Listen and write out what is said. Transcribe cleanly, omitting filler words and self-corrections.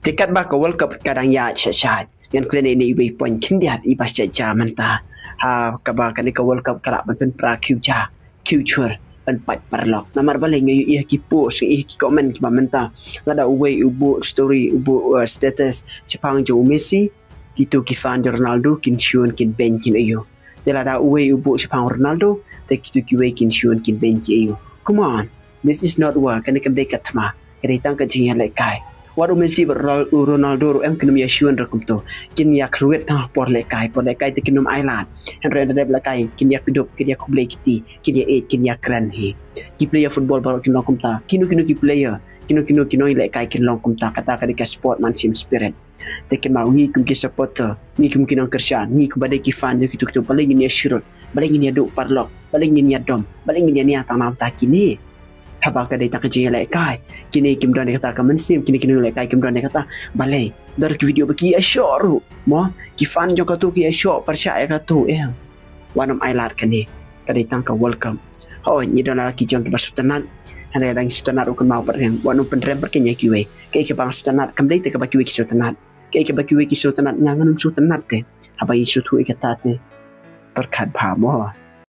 Tikat ba ka World Cup kadang ya syat yang kena ini iwi point kindiat ibas jaja menta ha ka ba kan ka World Cup kala ban pra kyuja kyuchur ban pat parlok namar bale ngi ia ki post ki comment ki menta lada uwe ubu story ubu status Jepang jo Messi gitu ki fan Ronaldo kin shun kin benkin ayo lada uwe ubu Jepang Ronaldo te gitu ki we kin shun kin benkin ayo come on, this is not work kan ka dekat ma kare tang ka jinya lai kai waru Messi Ronaldo em kena mia shuan rakum to kin ya kruet ta por le kai te kinum island han re de la kai kin ya kudup kin ya kublai kiti kin ya kin ya kran he ki player football baru kin lokum ta kinu ki player kinu le kai kin lokum ta kata ka de sportsmanship spirit te kin mau ngi kum ki supporter ngi kum kin kerja ngi kum badai ki fan de kitu paling ni shurut paling ni do parlok paling ni dom paling ni tanam ta kini haba ka data ka jing lai kai kini kim don kata ka mensim kini lai kai kim don kata balai dar ki video baki ashor mo ki fan jo ka tu ki ashor percaya ka tu wanam ailat kani ka data ka welcome oh ni don ki jong ki basutanat ada yang sutanat ukun mau perang wanam pendrem perkenya ki we ke bang sutanat kamdai te ka baki we ki sutanat ke baki we ki sutanat nangan sutanat te haba isu tu ikata te perkat ba mo